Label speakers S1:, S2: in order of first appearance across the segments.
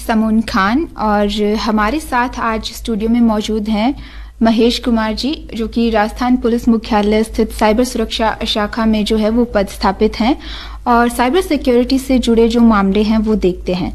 S1: समून खान और हमारे साथ आज स्टूडियो में मौजूद हैं महेश कुमार जी, जो कि राजस्थान पुलिस मुख्यालय स्थित साइबर सुरक्षा शाखा में जो है वो पदस्थापित हैं और साइबर सिक्योरिटी से जुड़े जो मामले हैं वो देखते हैं।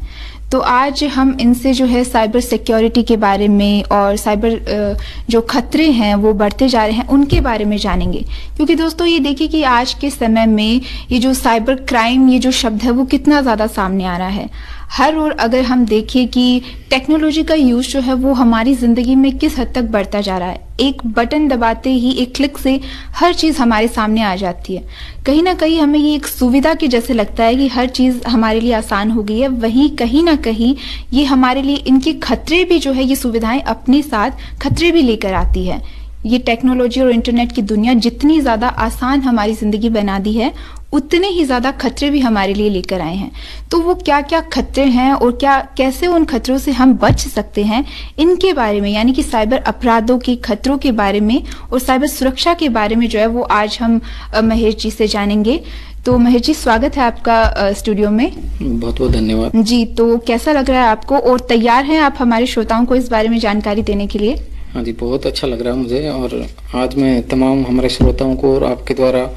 S1: तो आज हम इनसे जो है साइबर सिक्योरिटी के बारे में और साइबर जो खतरे हैं वो बढ़ते जा रहे हैं उनके बारे में जानेंगे, क्योंकि दोस्तों ये देखिए कि आज के समय में ये जो साइबर क्राइम ये जो शब्द है वो कितना ज़्यादा सामने आ रहा है। हर ओर अगर हम देखें कि टेक्नोलॉजी का यूज जो है वो हमारी जिंदगी में किस हद तक बढ़ता जा रहा है। एक बटन दबाते ही, एक क्लिक से हर चीज हमारे सामने आ जाती है। कहीं ना कहीं हमें ये एक सुविधा के जैसे लगता है कि हर चीज हमारे लिए आसान हो गई है, वहीं कहीं ना कहीं ये हमारे लिए इनके खतरे भी जो है, ये सुविधाएं अपने साथ खतरे भी लेकर आती है। ये टेक्नोलॉजी और इंटरनेट की दुनिया जितनी ज्यादा आसान हमारी जिंदगी बना दी है, उतने ही ज्यादा खतरे भी हमारे लिए लेकर आए हैं। तो वो क्या क्या खतरे हैं और कैसे उन खतरों से हम बच सकते हैं, इनके बारे में, यानी कि साइबर अपराधों के खतरों के बारे में और साइबर सुरक्षा के बारे में जो है वो आज हम महेश जी से जानेंगे। तो महेश जी, स्वागत है आपका स्टूडियो में।
S2: बहुत बहुत धन्यवाद जी।
S1: तो कैसा लग रहा है आपको और तैयार हैं आप हमारे श्रोताओं को इस बारे में जानकारी देने के लिए?
S2: हाँ जी, बहुत अच्छा लग रहा है मुझे। और आज मैं तमाम हमारे श्रोताओं को और आपके द्वारा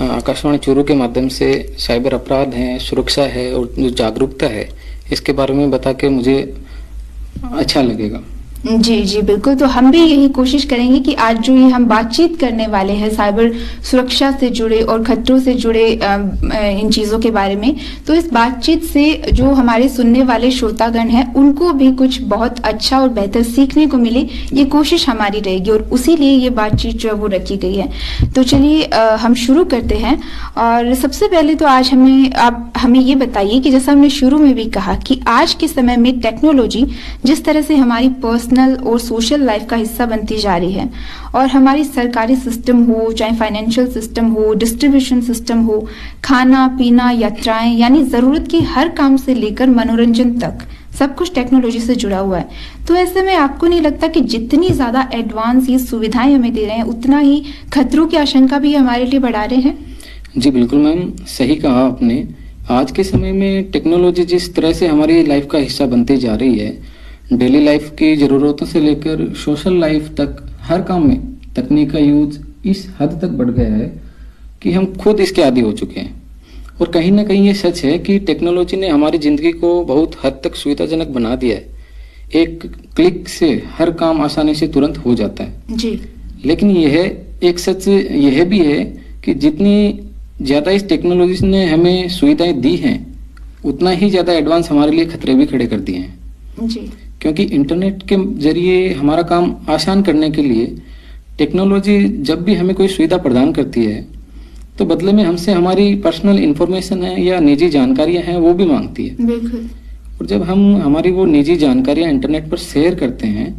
S2: आकाशवाणी चूरू के माध्यम से साइबर अपराध है, सुरक्षा है और जो जागरूकता है, इसके बारे में बता के मुझे अच्छा लगेगा।
S1: जी जी बिल्कुल। तो हम भी यही कोशिश करेंगे कि आज जो ये हम बातचीत करने वाले हैं साइबर सुरक्षा से जुड़े और खतरों से जुड़े इन चीजों के बारे में, तो इस बातचीत से जो हमारे सुनने वाले श्रोतागण हैं उनको भी कुछ बहुत अच्छा और बेहतर सीखने को मिले, ये कोशिश हमारी रहेगी और उसी लिए ये बातचीत जो है वो रखी गई है। तो चलिए हम शुरू करते हैं। और सबसे पहले तो आज आप हमें ये बताइए कि जैसा हमने शुरू में भी कहा कि आज के समय में टेक्नोलॉजी जिस तरह से हमारी पर्सनल और सोशल लाइफ का हिस्सा बनती जा रही है, और हमारी सरकारी सिस्टम हो, चाहे फाइनेंशियल सिस्टम हो, डिस्ट्रीब्यूशन सिस्टम हो, खाना पीना, यात्राएं, यानी जरूरत की हर काम से लेकर मनोरंजन तक सब कुछ टेक्नोलॉजी से जुड़ा हुआ है। तो ऐसे में आपको नहीं लगता कि जितनी ज्यादा एडवांस ये सुविधाएं हमें दे रहे हैं, उतना ही खतरों की आशंका भी हमारे लिए बढ़ा रहे हैं?
S2: जी बिल्कुल मैम, सही कहा आपने। आज के समय में टेक्नोलॉजी जिस तरह से हमारी लाइफ का हिस्सा बनती जा रही है, डेली लाइफ की जरूरतों से लेकर सोशल लाइफ तक हर काम में तकनीक का यूज इस हद तक बढ़ गया है कि हम खुद इसके आदी हो चुके हैं। और कहीं ना कहीं ये सच है कि टेक्नोलॉजी ने हमारी जिंदगी को बहुत हद तक सुविधाजनक बना दिया है। एक क्लिक से हर काम आसानी से तुरंत हो जाता है
S1: जी।
S2: लेकिन यह एक सच यह भी है कि जितनी ज्यादा इस टेक्नोलॉजी ने हमें सुविधाएं दी हैं, उतना ही ज्यादा एडवांस हमारे लिए खतरे भी खड़े कर दिए हैं
S1: जी।
S2: क्योंकि इंटरनेट के जरिए हमारा काम आसान करने के लिए टेक्नोलॉजी जब भी हमें कोई सुविधा प्रदान करती है, तो बदले में हमसे हमारी पर्सनल इंफॉर्मेशन है या निजी जानकारियां हैं वो भी मांगती है।
S1: बिल्कुल।
S2: और जब हम हमारी वो निजी जानकारियां इंटरनेट पर शेयर करते हैं,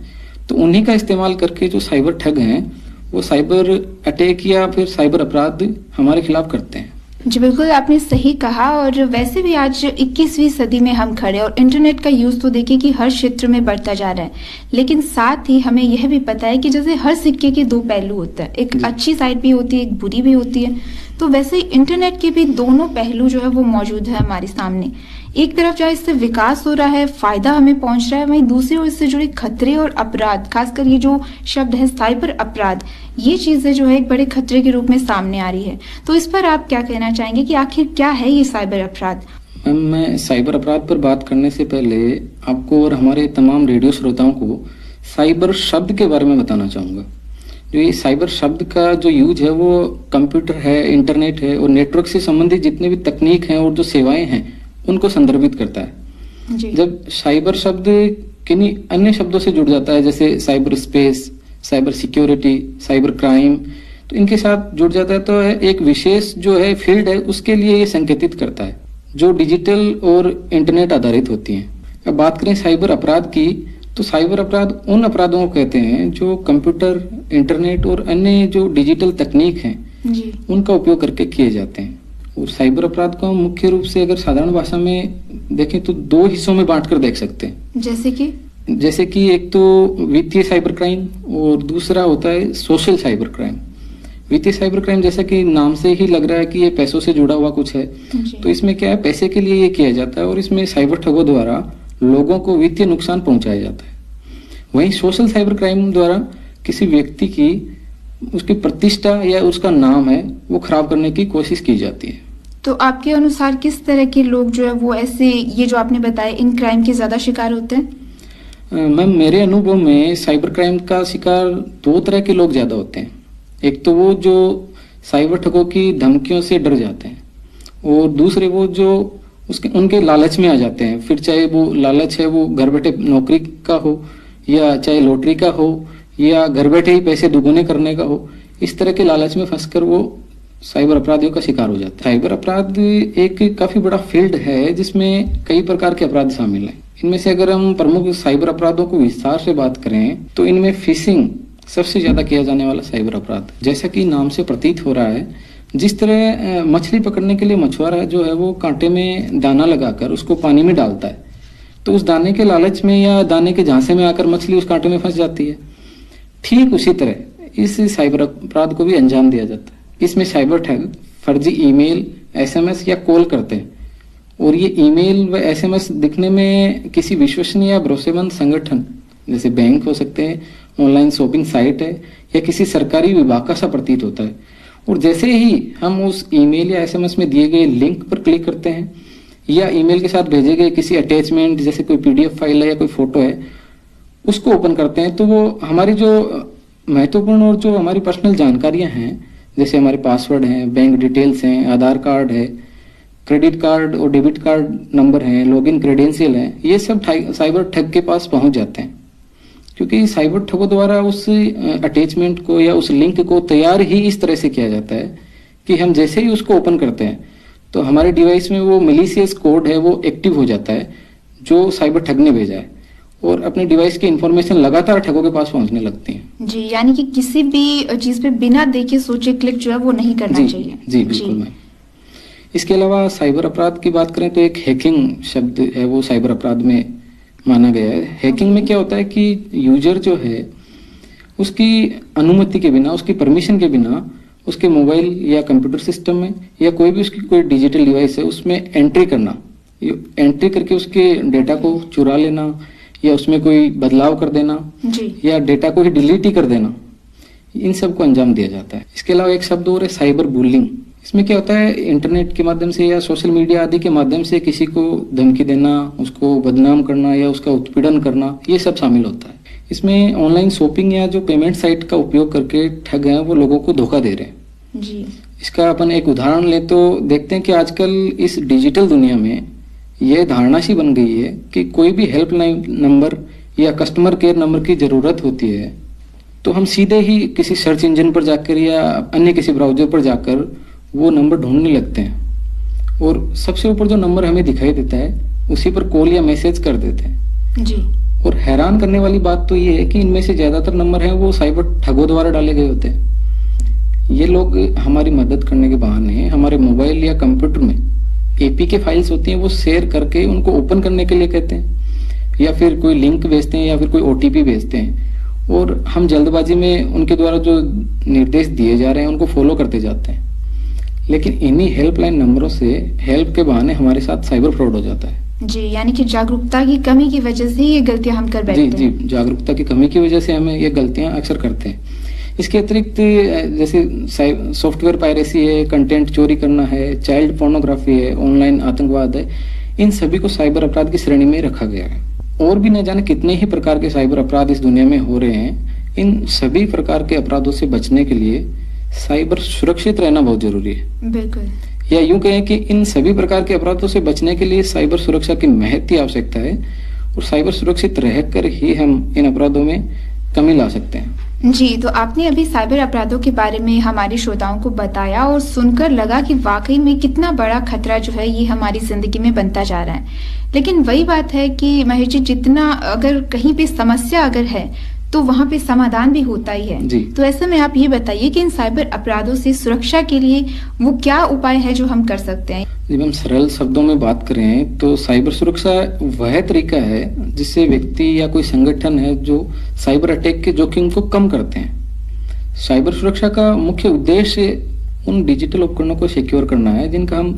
S2: तो उन्हीं का इस्तेमाल करके जो साइबर ठग हैं वो साइबर अटैक या फिर साइबर अपराध हमारे खिलाफ करते हैं।
S1: जी बिल्कुल, आपने सही कहा। और वैसे भी आज 21वीं सदी में हम खड़े और इंटरनेट का यूज तो देखिए कि हर क्षेत्र में बढ़ता जा रहा है, लेकिन साथ ही हमें यह भी पता है कि जैसे हर सिक्के के दो पहलू होता है, एक अच्छी साइड भी होती है, एक बुरी भी होती है। तो वैसे इंटरनेट के भी दोनों पहलू जो है वो मौजूद है हमारे सामने। एक तरफ जहाँ इससे विकास हो रहा है, फायदा हमें पहुंच रहा है, वहीं दूसरी ओर इससे जुड़े खतरे और अपराध, खासकर ये जो शब्द है साइबर अपराध, ये चीजें जो है एक बड़े खतरे के रूप में सामने आ रही है। तो इस पर आप क्या कहना चाहेंगे कि आखिर क्या है ये साइबर अपराध?
S2: मैं साइबर अपराध पर बात करने से पहले आपको और हमारे तमाम रेडियो श्रोताओं को साइबर शब्द के बारे में बताना चाहूंगा। जो ये साइबर शब्द का जो यूज है वो कंप्यूटर है, इंटरनेट है और नेटवर्क से संबंधित जितने भी तकनीक हैं और जो सेवाएं हैं उनको संदर्भित करता है जी। जब साइबर शब्द किन्हीं अन्य शब्दों से जुड़ जाता है, जैसे cyber space, cyber security, cyber crime, तो इनके साथ जुड़ जाता है, तो एक विशेष जो है फील्ड है उसके लिए ये संकेतित करता है जो डिजिटल और इंटरनेट आधारित होती हैं। अब बात करें साइबर अपराध की, तो साइबर अपराध उन अपराधों को कहते हैं जो कंप्यूटर, इंटरनेट और अन्य जो डिजिटल तकनीक हैं जी, उनका उपयोग करके किए जाते हैं। और साइबर अपराध को हम मुख्य रूप से अगर साधारण भाषा में देखें तो दो हिस्सों में बांटकर देख सकते हैं। जैसे कि एक तो वित्तीय साइबर क्राइम और दूसरा होता है सोशल साइबर क्राइम। वित्तीय साइबर क्राइम जैसा कि नाम से ही लग रहा है कि ये पैसों से जुड़ा हुआ कुछ है, तो इसमें क्या है, पैसे के लिए ये किया जाता है और इसमें साइबर ठगों द्वारा लोगों को वित्तीय नुकसान पहुंचाया जाता है। वहीं सोशल साइबर क्राइम द्वारा किसी व्यक्ति की उसकी प्रतिष्ठा या उसका नाम है वो खराब करने की कोशिश की जाती है।
S1: तो आपके अनुसार किस तरह के लोग जो है वो ऐसे, ये जो आपने बताया, इन क्राइम के ज्यादा शिकार होते हैं?
S2: मैम, मेरे अनुभव में साइबर क्राइम का शिकार दो तरह के लोग ज्यादा होते हैं। एक तो वो जो साइबर ठगों की धमकियों से डर जाते हैं, और दूसरे वो जो उनके लालच में आ जाते हैं। फिर चाहे वो लालच है वो घर बैठे नौकरी का हो, या चाहे लॉटरी का हो, या घर बैठे ही पैसे दुगुने करने का हो, इस तरह के लालच में फंसकर वो साइबर अपराधियों का शिकार हो जाता है। साइबर अपराध एक काफी बड़ा फील्ड है जिसमें कई प्रकार के अपराध शामिल हैं। इनमें से अगर हम प्रमुख साइबर अपराधों को विस्तार से बात करें तो इनमें फिशिंग सबसे ज्यादा किया जाने वाला साइबर अपराध। जैसा कि नाम से प्रतीत हो रहा है, जिस तरह मछली पकड़ने के लिए मछुआरा जो है वो कांटे में दाना लगाकर उसको पानी में डालता है, तो उस दाने के लालच में या दाने के झांसे में आकर मछली उस कांटे में फंस जाती है। ठीक उसी तरह इस साइबर अपराध को भी अंजाम दिया जाता है। इसमें साइबर ठग फर्जी ईमेल, एसएमएस या कॉल करते हैं, और ये ईमेल व एसएमएस दिखने में किसी विश्वसनीय या भरोसेमंद संगठन जैसे बैंक हो सकते हैं, ऑनलाइन शॉपिंग साइट है, या किसी सरकारी विभाग का सा प्रतीत होता है। और जैसे ही हम उस ईमेल या एसएमएस में दिए गए लिंक पर क्लिक करते हैं, या ईमेल के साथ भेजे गए किसी अटैचमेंट जैसे कोई पीडीएफ फाइल है या कोई फोटो है, उसको ओपन करते हैं, तो वो हमारी जो महत्वपूर्ण और जो हमारी पर्सनल जानकारियां हैं, जैसे हमारे पासवर्ड हैं, बैंक डिटेल्स हैं, आधार कार्ड है, क्रेडिट कार्ड और डेबिट कार्ड नंबर हैं, लॉगिन क्रेडेंशियल हैं, ये सब साइबर ठग के पास पहुंच जाते हैं। क्योंकि साइबर ठगों द्वारा उस अटैचमेंट को या उस लिंक को तैयार ही इस तरह से किया जाता है कि हम जैसे ही उसको ओपन करते हैं तो हमारे डिवाइस में वो मैलिशियस कोड है वो एक्टिव हो जाता है जो साइबर ठग ने भेजा है, और अपने डिवाइस की इंफॉर्मेशन लगातार ठगों के पास पहुंचने लगती है।
S1: जी, यानी कि किसी भी चीज पे बिना देखे सोचे क्लिक जो है वो नहीं करना चाहिए।
S2: जी बिल्कुल मैम। इसके अलावा साइबर अपराध की बात करें तो एक हैकिंग शब्द है वो साइबर अपराध में माना गया है। हैकिंग में क्या होता है कि यूजर जो है उसकी अनुमति के बिना, उसकी परमिशन के बिना उसके मोबाइल या कंप्यूटर सिस्टम में या कोई भी उसकी कोई डिजिटल डिवाइस है उसमें एंट्री करना, एंट्री करके उसके डेटा को चुरा लेना या उसमें कोई बदलाव कर देना
S1: जी,
S2: या डेटा को ही डिलीट ही कर देना, इन सब को अंजाम दिया जाता है। इसके अलावा एक शब्द और है साइबर बुलिंग। इसमें क्या होता है, इंटरनेट के माध्यम से या सोशल मीडिया आदि के माध्यम से किसी को धमकी देना, उसको बदनाम करना या उसका उत्पीड़न करना, ये सब शामिल होता है। इसमें ऑनलाइन शॉपिंग या जो पेमेंट साइट का उपयोग करके ठग हैं वो लोगों को धोखा दे रहे हैं
S1: जी।
S2: इसका अपन एक उदाहरण ले तो देखते हैं कि आजकल इस डिजिटल दुनिया में यह धारणा सी बन गई है कि कोई भी हेल्पलाइन नंबर या कस्टमर केयर नंबर की जरूरत होती है तो हम सीधे ही किसी सर्च इंजन पर जाकर या अन्य किसी ब्राउजर पर जाकर वो नंबर ढूंढने लगते हैं, और सबसे ऊपर जो नंबर हमें दिखाई देता है उसी पर कॉल या मैसेज कर देते हैं
S1: जी।
S2: और हैरान करने वाली बात तो ये है कि इनमें से ज्यादातर नंबर हैं वो साइबर ठगों द्वारा डाले गए होते हैं। ये लोग हमारी मदद करने के बहाने हमारे मोबाइल या कंप्यूटर में एपीके फाइल्स होती हैं वो शेयर करके उनको ओपन करने के लिए कहते हैं, या फिर कोई लिंक भेजते हैं या फिर कोई ओटीपी भेजते हैं, और हम जल्दबाजी में उनके द्वारा जो निर्देश दिए जा रहे हैं उनको फॉलो करते जाते हैं। लेकिन इन्हीं हेल्पलाइन नंबरों से हेल्प के बहाने हमारे साथ साइबर फ्रॉड हो जाता है
S1: जी। यानी कि जागरूकता की कमी की वजह से ये गलतियां हम कर बैठते हैं।
S2: जी, जागरूकता की कमी की वजह से हमें ये गलतियां अक्सर करते हैं। इसके अतिरिक्त जैसे सॉफ्टवेयर पायरेसी है, कंटेंट चोरी करना है, चाइल्ड पोर्नोग्राफी है, ऑनलाइन आतंकवाद है, इन सभी को साइबर अपराध की श्रेणी में रखा गया है। और भी न जाने कितने ही प्रकार के साइबर अपराध इस दुनिया में हो रहे हैं। इन सभी प्रकार के अपराधों से बचने के लिए साइबर सुरक्षित रहना बहुत जरूरी है।
S1: बिल्कुल।
S2: या यूं कहें कि इन सभी प्रकार के अपराधों से बचने के लिए साइबर सुरक्षा की महती आवश्यकता है, और साइबर सुरक्षित रहकर ही हम इन अपराधों में कमी ला सकते हैं।
S1: जी, तो आपने अभी साइबर अपराधों के बारे में हमारे श्रोताओं को बताया और सुनकर लगा कि वाकई में कितना बड़ा खतरा जो है ये हमारी जिंदगी में बनता जा रहा है। लेकिन वही बात है कि महेश जी, जितना अगर कहीं पे समस्या अगर है तो वहाँ पे समाधान भी होता ही है
S2: जी।
S1: तो ऐसे में आप ये बताइए कि इन साइबर अपराधों से सुरक्षा के लिए वो क्या उपाय है जो हम कर सकते हैं?
S2: जब हम सरल शब्दों में बात करें तो साइबर सुरक्षा वह तरीका है जिससे व्यक्ति या कोई संगठन है जो साइबर अटैक के जोखिम को कम करते हैं। साइबर सुरक्षा का मुख्य उद्देश्य उन डिजिटल उपकरणों को सिक्योर करना है जिनका हम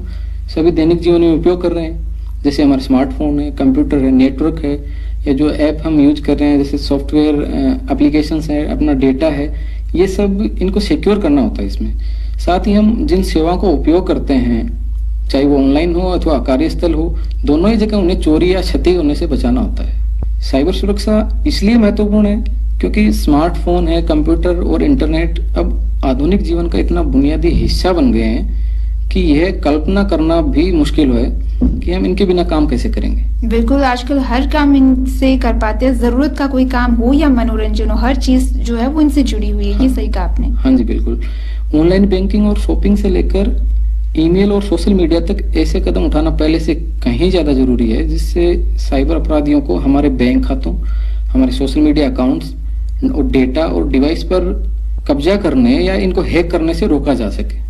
S2: सभी दैनिक जीवन में उपयोग कर रहे हैं, जैसे हमारे स्मार्टफोन है, कंप्यूटर है, नेटवर्क है, या जो ऐप हम यूज कर रहे हैं जैसे सॉफ्टवेयर एप्लीकेशंस है, अपना डेटा है, ये सब इनको सिक्योर करना होता है इसमें। साथ ही हम जिन सेवाओं का उपयोग करते हैं, चाहे वो ऑनलाइन हो अथवा कार्यस्थल हो, दोनों ही जगह उन्हें चोरी या क्षति होने से बचाना होता है। साइबर सुरक्षा इसलिए महत्वपूर्ण है क्योंकि स्मार्टफोन है, कंप्यूटर और इंटरनेट अब आधुनिक जीवन का इतना बुनियादी हिस्सा बन गए हैं कि यह कल्पना करना भी मुश्किल है कि हम इनके बिना काम कैसे करेंगे।
S1: बिल्कुल, आजकल हर काम इनसे कर पाते हैं, जरूरत का कोई काम हो या मनोरंजन हो, हर चीज जो है वो इनसे जुड़ी हुई है।
S2: हाँ,
S1: ये सही कहा आपने।
S2: हाँ जी बिल्कुल। ऑनलाइन बैंकिंग और शॉपिंग से लेकर ईमेल और सोशल मीडिया तक ऐसे कदम उठाना पहले से कहीं ज्यादा जरूरी है, जिससे साइबर अपराधियों को हमारे बैंक खातों, हमारे सोशल मीडिया अकाउंट्स और डेटा और डिवाइस पर कब्जा करने या इनको हैक करने से रोका जा सके।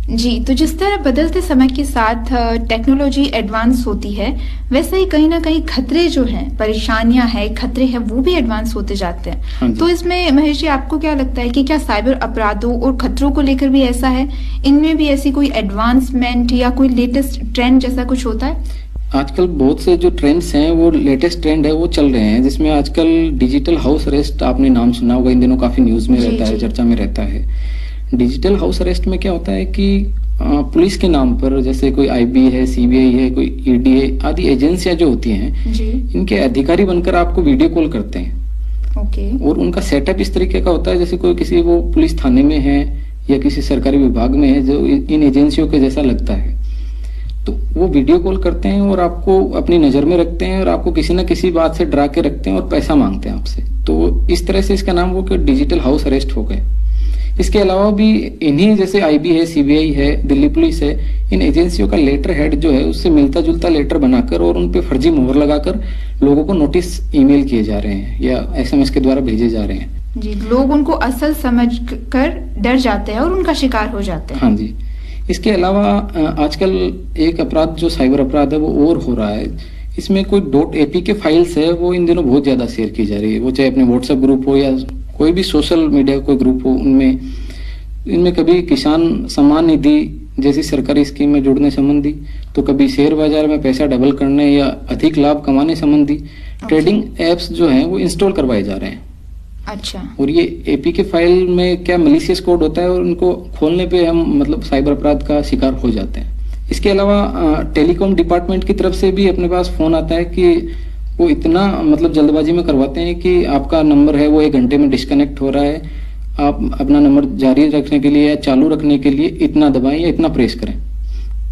S1: जी, तो जिस तरह बदलते समय के साथ टेक्नोलॉजी एडवांस होती है, वैसे ही कहीं ना कहीं खतरे जो हैं, परेशानियां हैं, खतरे हैं, वो भी एडवांस होते जाते हैं।
S2: हाँ,
S1: तो इसमें महेश जी आपको क्या लगता है कि क्या साइबर अपराधों और खतरों को लेकर भी ऐसा है, इनमें भी ऐसी कोई एडवांसमेंट या कोई लेटेस्ट ट्रेंड जैसा कुछ होता है?
S2: आजकल बहुत से जो ट्रेंड्स हैं, वो लेटेस्ट ट्रेंड है वो चल रहे हैं, जिसमें आजकल डिजिटल हाउस अरेस्ट, आपने नाम सुना होगा, इन दिनों काफी न्यूज में रहता है, चर्चा में रहता है। डिजिटल हाउस अरेस्ट में क्या होता है कि पुलिस के नाम पर, जैसे कोई आईबी है, सीबीआई है, कोई ईडी है, आदि एजेंसियां जो होती हैं
S1: जी,
S2: इनके अधिकारी बनकर आपको वीडियो कॉल करते हैं।
S1: ओके।
S2: और उनका सेटअप इस तरीके का होता है जैसे कोई किसी वो पुलिस थाने में है या किसी सरकारी विभाग में है जो इन एजेंसियों के जैसा लगता है। तो वो वीडियो कॉल करते हैं और आपको अपनी नजर में रखते हैं और आपको किसी न किसी बात से डरा के रखते हैं और पैसा मांगते हैं आपसे। तो इस तरह से इसका नाम वो कि डिजिटल हाउस अरेस्ट हो गए। इसके अलावा भी इन्हीं जैसे आईबी है, सीबीआई है, दिल्ली पुलिस है, इन एजेंसियों का लेटर हेड जो है उससे मिलता जुलता लेटर बनाकर और उन पे फर्जी मोहर लगाकर लोगों को नोटिस ईमेल किए जा रहे हैं या एसएमएस के द्वारा भेजे जा रहे हैं।
S1: जी, लोग उनको असल समझकर डर जाते हैं और उनका शिकार हो जाते हैं।
S2: हाँ जी। इसके अलावा आजकल एक अपराध जो साइबर अपराध है वो और हो रहा है। इसमें कोई .apk फाइल्स है वो इन दिनों बहुत ज्यादा शेयर की जा रही है, वो चाहे अपने व्हाट्सएप ग्रुप हो या कोई भी सोशल मीडिया कोई ग्रुप हो, इनमें कभी किसान सम्मान निधि जैसी सरकारी स्कीम में जुड़ने संबंधी, तो कभी शेयर बाजार में पैसा डबल करने या अधिक लाभ कमाने संबंधी ट्रेडिंग एप्स जो हैं वो इंस्टॉल करवाए जा रहे हैं।
S1: अच्छा।
S2: और ये एपीके फाइल में क्या मलिशियस कोड होता है और उनको खोलने पे हम मतलब साइबर अपराध का शिकार हो जाते हैं। इसके अलावा टेलीकॉम डिपार्टमेंट की तरफ से भी अपने पास फोन आता है कि वो इतना मतलब जल्दबाजी में करवाते हैं कि आपका नंबर है वो 1 घंटे में डिस्कनेक्ट हो रहा है, आप अपना नंबर जारी रखने के लिए या चालू रखने के लिए इतना दबाएं या इतना प्रेस करें।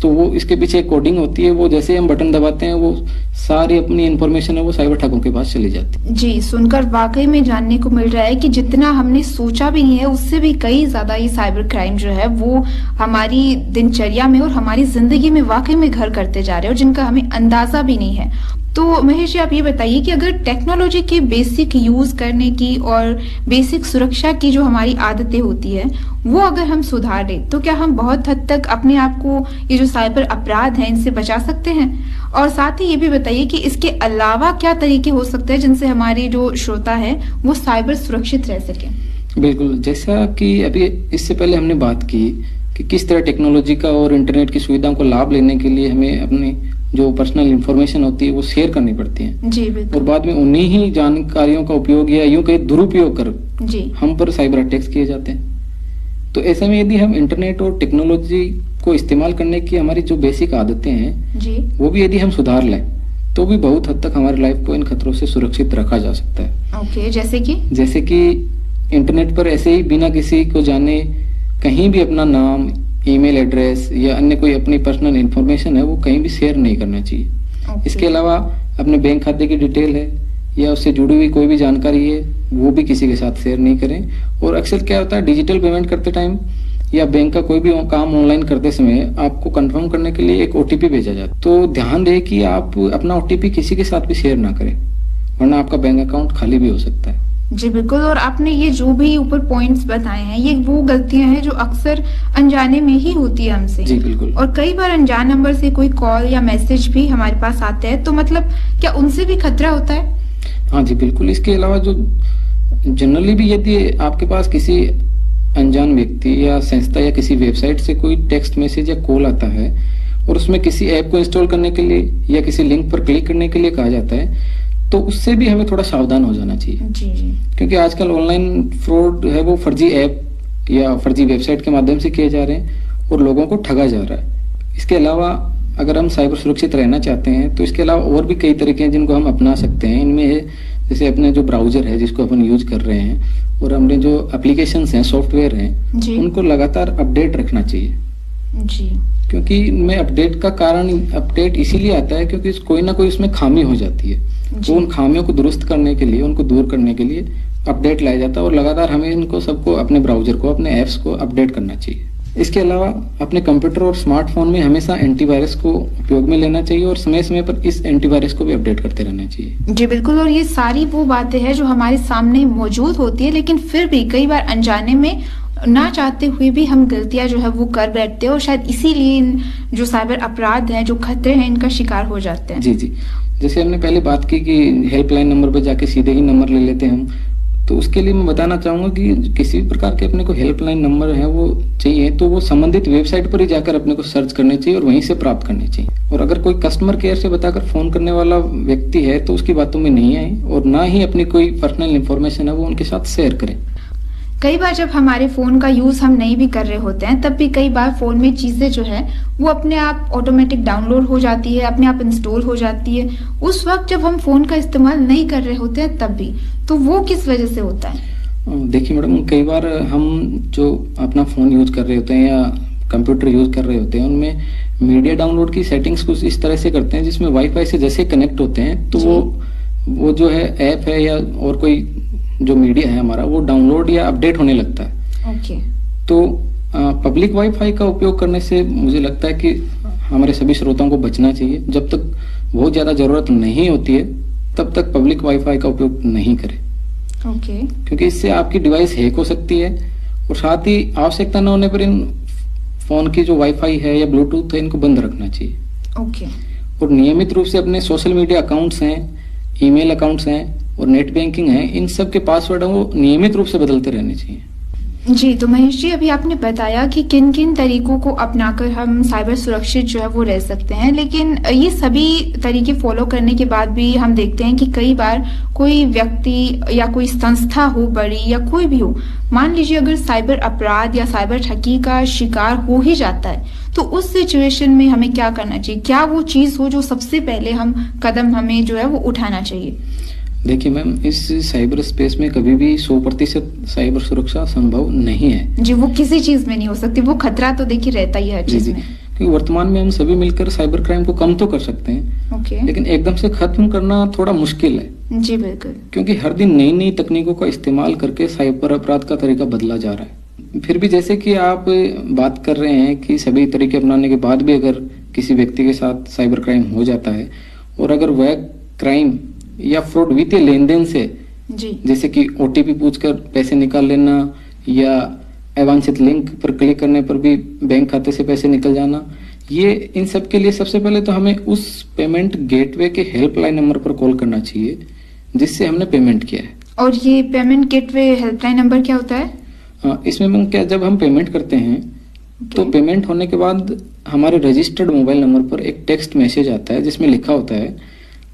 S2: तो वो इसके पीछे एक कोडिंग होती है, वो जैसे हम बटन दबाते हैं वो सारी अपनी इंफॉर्मेशन है वो साइबर ठगों के पास चली जाती है।
S1: जी, सुनकर वाकई में जानने को मिल रहा है कि जितना हमने सोचा भी नहीं है उससे भी कई ज्यादा ये साइबर क्राइम जो है वो हमारी दिनचर्या में और हमारी जिंदगी में वाकई में घर करते जा रहे हैं और जिनका हमें अंदाजा भी नहीं है। तो महेश जी आप ये बताइए कि अगर टेक्नोलॉजी के बेसिक यूज करने की और बेसिक सुरक्षा की जो हमारी आदतें होती है वो अगर हम सुधार लें तो क्या हम बहुत हद तक अपने आप को ये जो साइबर अपराध हैं इनसे बचा सकते हैं? और साथ ही ये भी बताइए कि इसके अलावा क्या तरीके हो सकते हैं जिनसे हमारे जो श्रोता है वो साइबर सुरक्षित रह सके?
S2: बिल्कुल, जैसा कि अभी इससे पहले हमने बात की कि किस तरह टेक्नोलॉजी का और इंटरनेट की सुविधाओं को लाभ लेने के लिए हमें अपनी जो पर्सनल इंफॉर्मेशन होती है वो शेयर करनी पड़ती है।
S1: जी बिल्कुल।
S2: और बाद में उन्हीं ही जानकारियों का उपयोग या यूं कहीं दुरुपयोग कर
S1: जी
S2: हम पर साइबर अटैक्स किए जाते हैं। तो ऐसे में यदि हम इंटरनेट और टेक्नोलॉजी को इस्तेमाल करने की हमारी जो बेसिक आदतें हैं
S1: जी
S2: वो भी यदि हम सुधार लें तो भी बहुत हद तक हमारी लाइफ को इन खतरों से सुरक्षित रखा जा सकता है।
S1: ओके, जैसे कि
S2: इंटरनेट पर ऐसे ही बिना किसी को जाने कहीं भी अपना नाम, ईमेल एड्रेस या अन्य कोई अपनी पर्सनल इंफॉर्मेशन है वो कहीं भी शेयर नहीं करना चाहिए। इसके अलावा अपने बैंक खाते की डिटेल है या उससे जुड़ी हुई कोई भी जानकारी है वो भी किसी के साथ शेयर नहीं करें। और अक्सर क्या होता है डिजिटल पेमेंट करते टाइम या बैंक का कोई भी काम ऑनलाइन करते समय आपको कंफर्म करने के लिए एक ओटीपी भेजा जाता है, तो ध्यान दें कि आप अपना ओटीपी किसी के साथ भी शेयर ना करें वरना आपका बैंक अकाउंट खाली भी हो सकता है।
S1: जी बिल्कुल। और आपने ये जो भी ऊपर पॉइंट्स बताए हैं ये वो गलतियां हैं जो अक्सर अनजाने में ही होती है हमसे।
S2: जी बिल्कुल।
S1: और कई बार अनजान नंबर से कोई कॉल या मैसेज भी हमारे पास आते हैं, तो मतलब क्या उनसे भी खतरा होता है?
S2: हाँ जी बिल्कुल। इसके अलावा जो जनरली भी यदि आपके पास किसी अनजान व्यक्ति या संस्था या किसी वेबसाइट से कोई टेक्स्ट मैसेज या कॉल आता है और उसमें किसी ऐप को इंस्टॉल करने के लिए या किसी लिंक पर क्लिक करने के लिए कहा जाता है, तो उससे भी हमें थोड़ा सावधान हो जाना चाहिए।
S1: जी जी।
S2: क्योंकि आजकल ऑनलाइन फ्रॉड है वो फर्जी ऐप या फर्जी वेबसाइट के माध्यम से किए जा रहे हैं और लोगों को ठगा जा रहा है। इसके अलावा अगर हम साइबर सुरक्षित रहना चाहते हैं तो इसके अलावा और भी कई तरीके हैं जिनको हम अपना सकते हैं। इनमें है जैसे अपने जो ब्राउजर है जिसको अपन यूज कर रहे हैं और हमने जो एप्लीकेशंस हैं, सॉफ्टवेयर हैं,
S1: जी।
S2: उनको लगातार अपडेट रखना चाहिए।
S1: जी।
S2: क्योंकि इनमें अपडेट का कारण, अपडेट इसीलिए आता है क्योंकि कोई ना कोई उसमें खामी हो जाती है, तो उन खामियों को दुरुस्त करने के लिए, उनको दूर करने के लिए अपडेट लाया जाता है और लगातार हमें इनको सबको, अपने ब्राउजर को, अपने ऐप्स को अपडेट करना चाहिए। इसके अलावा अपने कंप्यूटर और स्मार्टफोन में हमेशा एंटीवायरस को उपयोग में लेना चाहिए और समय समय पर इस एंटीवायरस को भी अपडेट करते रहना चाहिए।
S1: जी बिल्कुल। और ये सारी वो बातें हैं जो हमारे सामने मौजूद होती है, लेकिन फिर भी कई बार अनजाने में, ना चाहते हुए भी हम गलतियां जो है वो कर बैठते हैं और शायद इसीलिए इन जो साइबर अपराध हैं, जो खतरे हैं, इनका शिकार हो जाते हैं।
S2: जी जी। जैसे हमने पहले बात की कि हेल्पलाइन नंबर पर जाके सीधे ही नंबर ले लेते हैं हम, तो उसके लिए मैं बताना चाहूंगा कि किसी भी प्रकार के अपने को हेल्पलाइन नंबर है वो चाहिए तो वो संबंधित वेबसाइट पर ही जाकर अपने को सर्च करने चाहिए और वहीं से प्राप्त करने चाहिए। और अगर कोई कस्टमर केयर से बताकर फोन करने वाला व्यक्ति है तो उसकी बातों में नहीं आए और ना ही अपनी कोई पर्सनल इंफॉर्मेशन है वो उनके साथ शेयर करें।
S1: कई बार जब हमारे फोन का यूज हम नहीं भी कर रहे होते हैं, तब भी कई बार फोन में चीजें जो है वो अपने आप ऑटोमेटिक डाउनलोड हो जाती है, अपने आप इंस्टॉल हो जाती है। उस वक्त जब हम फोन का इस्तेमाल नहीं कर रहे होते हैं तब भी, तो वो किस वजह से होता है?
S2: देखिए मैडम, कई बार हम जो अपना फोन यूज कर रहे होते हैं या कंप्यूटर यूज कर रहे होते हैं उनमें मीडिया डाउनलोड की सेटिंग्स कुछ इस तरह से करते हैं जिसमें वाईफाई से जैसे कनेक्ट होते हैं तो वो जो है ऐप है या और कोई जो मीडिया है हमारा वो डाउनलोड या अपडेट होने लगता है।
S1: ओके।
S2: तो पब्लिक वाईफाई का उपयोग करने से मुझे लगता है कि हमारे सभी श्रोताओं को बचना चाहिए। जब तक बहुत ज्यादा जरूरत नहीं होती है तब तक पब्लिक वाईफाई का उपयोग नहीं करें।
S1: ओके।
S2: क्योंकि इससे आपकी डिवाइस हैक हो सकती है और साथ ही आवश्यकता न होने पर इन फोन की जो वाईफाई है या ब्लूटूथ है इनको बंद रखना चाहिए।
S1: ओके।
S2: और नियमित रूप से अपने सोशल मीडिया अकाउंट्स हैं, ईमेल अकाउंट्स हैं और नेट बैंकिंग है, इन सब के पासवर्ड वो नियमित रूप से बदलते रहने चाहिए।
S1: जी, तो महेश जी अभी आपने बताया कि किन किन तरीकों को अपनाकर हम साइबर सुरक्षित जो है वो रह सकते हैं, लेकिन ये सभी तरीके फॉलो करने के बाद भी हम देखते हैं कि कई बार कोई व्यक्ति या कोई संस्था हो बड़ी या कोई भी हो, मान लीजिए अगर साइबर अपराध या साइबर ठगी का शिकार हो ही जाता है, तो उस सिचुएशन में हमें क्या करना चाहिए? क्या वो चीज हो जो सबसे पहले हम कदम हमें जो है वो उठाना चाहिए?
S2: देखिए मैम, इस साइबर स्पेस में कभी भी 100% साइबर सुरक्षा संभव नहीं है।
S1: जी, वो किसी चीज में नहीं हो सकती, वो खतरा तो देखिए रहता ही है हर चीज में।
S2: क्योंकि वर्तमान में हम सभी मिलकर साइबर क्राइम को कम तो कर सकते हैं,
S1: ओके,
S2: लेकिन एकदम से खत्म करना थोड़ा मुश्किल है।
S1: जी बिल्कुल।
S2: क्योंकि हर दिन नई नई तकनीकों का इस्तेमाल करके साइबर अपराध का तरीका बदला जा रहा है। फिर भी जैसे कि आप बात कर रहे हैं कि सभी तरीके अपनाने के बाद भी अगर किसी व्यक्ति के साथ साइबर क्राइम हो जाता है और अगर वह क्राइम या फ्रॉड वित्तीय लेन देन से,
S1: जी,
S2: जैसे कि ओटीपी पूछकर पैसे निकाल लेना या अवांछित लिंक पर क्लिक करने पर भी बैंक खाते से पैसे निकल जाना, ये इन सब के लिए सबसे पहले तो हमें उस पेमेंट गेटवे के हेल्पलाइन नंबर पर कॉल करना चाहिए जिससे हमने पेमेंट किया है।
S1: और ये पेमेंट गेटवे हेल्पलाइन नंबर क्या होता है?
S2: इसमें क्या, जब हम पेमेंट करते हैं तो पेमेंट होने के बाद हमारे रजिस्टर्ड मोबाइल नंबर पर एक टेक्स्ट मैसेज आता है जिसमें लिखा होता है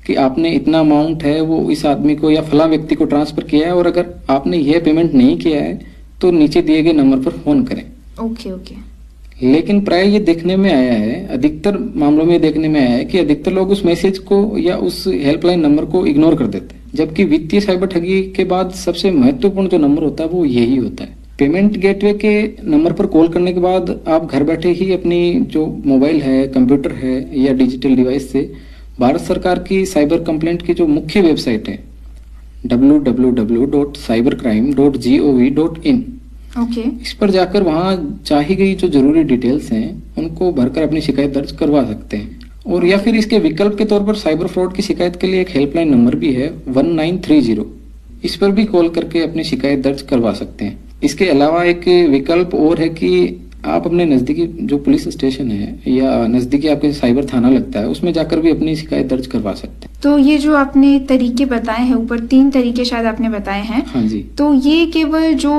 S2: कि आपने इतना अमाउंट है वो इस आदमी को या फला व्यक्ति को ट्रांसफर किया है और अगर आपने यह पेमेंट नहीं किया है तो नीचे दिए गए नंबर पर फोन करें।
S1: Okay okay.
S2: लेकिन प्राय ये देखने में आया है, अधिकतर मामलों में देखने में आया है कि अधिकतर लोग उस मैसेज को या उस हेल्पलाइन नंबर को इग्नोर कर देते हैं, जबकि वित्तीय साइबर ठगी के बाद सबसे महत्वपूर्ण जो नंबर होता है वो यही होता है। पेमेंट गेटवे के नंबर पर कॉल करने के बाद आप घर बैठे ही अपनी जो मोबाइल है, कंप्यूटर है या डिजिटल डिवाइस से भारत सरकार की साइबर कंप्लेंट की जो मुख्य वेबसाइट है www.cybercrime.gov.in,
S1: ओके,
S2: इस पर जाकर वहां चाही गई जो जरूरी डिटेल्स हैं उनको भरकर अपनी शिकायत दर्ज करवा सकते हैं। और या फिर इसके विकल्प के तौर पर साइबर फ्रॉड की शिकायत के लिए एक हेल्पलाइन नंबर भी है 1930, इस पर भी कॉल करके अपनी शिकायत दर्ज करवा सकते हैं। इसके अलावा एक विकल्प और है कि आप अपने नजदीकी जो पुलिस स्टेशन है या नजदीकी आपके साइबर थाना लगता है उसमें जाकर भी अपनी शिकायत दर्ज करवा सकते हैं।
S1: तो ये जो आपने तरीके बताए हैं, ऊपर 3 तरीके शायद आपने बताए हैं।
S2: हाँ जी।
S1: तो ये केवल जो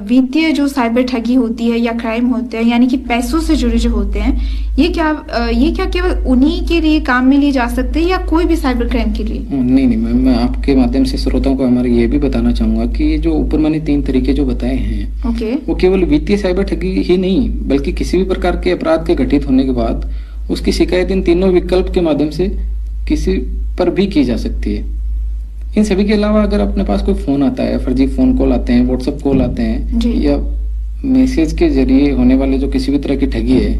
S1: वित्तीय जो साइबर ठगी होती है या क्राइम होते हैं, यानी कि पैसों से जुड़े जो होते हैं, ये क्या केवल उन्हीं के लिए काम में लिए जा सकते हैं या कोई भी साइबर क्राइम के लिए?
S2: नहीं नहीं मैम, मैं आपके माध्यम से श्रोताओं को हमारे ये भी बताना चाहूंगा कि ये जो ऊपर मैंने 3 तरीके जो बताए हैं,
S1: ओके,
S2: वो केवल वित्तीय साइबर ठगी ही नहीं, बल्कि किसी भी प्रकार के अपराध के घटित होने के बाद उसकी शिकायत इन तीनों विकल्प के माध्यम से किसी पर भी की जा सकती है। इन सभी के अलावा अगर अपने पास कोई फोन आता है, फर्जी फोन कॉल आते हैं, व्हाट्सएप कॉल आते हैं, या मैसेज के जरिए होने वाले जो किसी भी तरह की ठगी है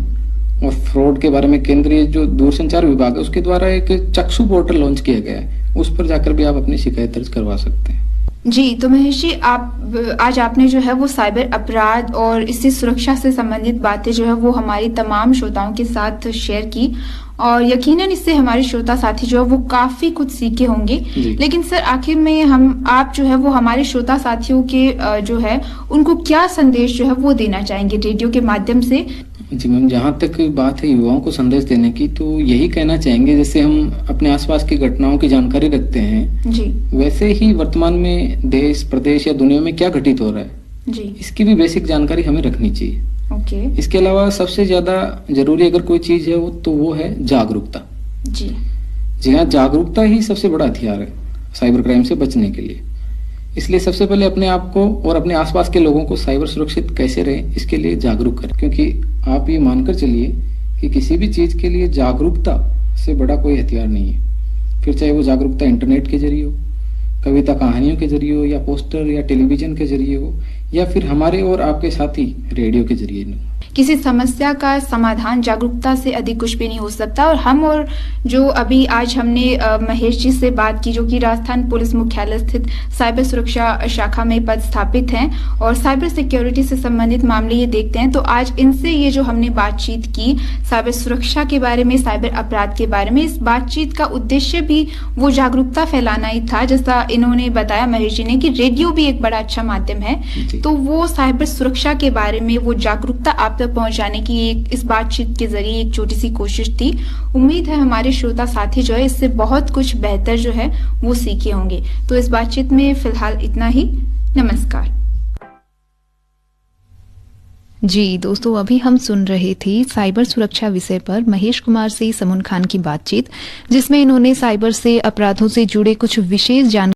S2: और फ्रॉड के बारे में केंद्रीय जो दूरसंचार विभाग है उसके द्वारा एक चक्षु पोर्टल लॉन्च किया गया है, उस पर जाकर भी आप अपनी शिकायत दर्ज करवा सकते हैं।
S1: जी, तो महेश जी, आज आपने जो है वो साइबर अपराध और इससे सुरक्षा से संबंधित बातें जो है वो हमारी तमाम श्रोताओं के साथ शेयर की, और यकीनन इससे हमारे श्रोता साथी जो है वो काफी कुछ सीखे होंगे। लेकिन सर, आखिर में आप जो है वो हमारे श्रोता साथियों के जो है उनको क्या संदेश जो है वो देना चाहेंगे रेडियो के माध्यम से?
S2: जी मैम, जहाँ तक बात है युवाओं को संदेश देने की, तो यही कहना चाहेंगे जैसे हम अपने आसपास की घटनाओं की जानकारी रखते हैं जी, वैसे ही वर्तमान में देश, प्रदेश या दुनिया में क्या घटित हो रहा है जी, इसकी भी बेसिक जानकारी हमें रखनी चाहिए। ओके। इसके अलावा सबसे ज्यादा जरूरी अगर कोई चीज है वो है जागरूकता। जी हाँ, जागरूकता ही सबसे बड़ा हथियार है साइबर क्राइम से बचने के लिए। इसलिए सबसे पहले अपने आप को और अपने आसपास के लोगों को साइबर सुरक्षित कैसे रहें इसके लिए जागरूक करें, क्योंकि आप ये मानकर चलिए कि किसी भी चीज के लिए जागरूकता से बड़ा कोई हथियार नहीं है। फिर चाहे वो जागरूकता इंटरनेट के जरिए हो, कविता कहानियों के जरिए हो, या पोस्टर या टेलीविजन के जरिए हो, या फिर हमारे और आपके साथी रेडियो के जरिए हो।
S1: किसी समस्या का समाधान जागरूकता से अधिक कुछ भी नहीं हो सकता। और हम और जो अभी आज हमने महेश जी से बात की, जो कि राजस्थान पुलिस मुख्यालय स्थित साइबर सुरक्षा शाखा में पदस्थापित हैं और साइबर सिक्योरिटी से संबंधित मामले ये देखते हैं, तो आज इनसे ये जो हमने बातचीत की साइबर सुरक्षा के बारे में, साइबर अपराध के बारे में, इस बातचीत का उद्देश्य भी वो जागरूकता फैलाना ही था। जैसा इन्होंने बताया महेश जी ने कि रेडियो भी एक बड़ा अच्छा माध्यम है, तो वो साइबर सुरक्षा के बारे में वो जागरूकता आप तक पहुंचाने की इस बातचीत के जरिए एक छोटी सी कोशिश थी। उम्मीद है हमारे श्रोता साथी जो है इससे बहुत कुछ बेहतर जो है वो सीखे होंगे। तो इस बातचीत में फिलहाल इतना ही। नमस्कार।
S3: जी दोस्तों, अभी हम सुन रहे थे साइबर सुरक्षा विषय पर महेश कुमार से समुन खान की बातचीत, जिसमें इन्होंने साइबर से अपराधों से जुड़े कुछ विशेष जानकारी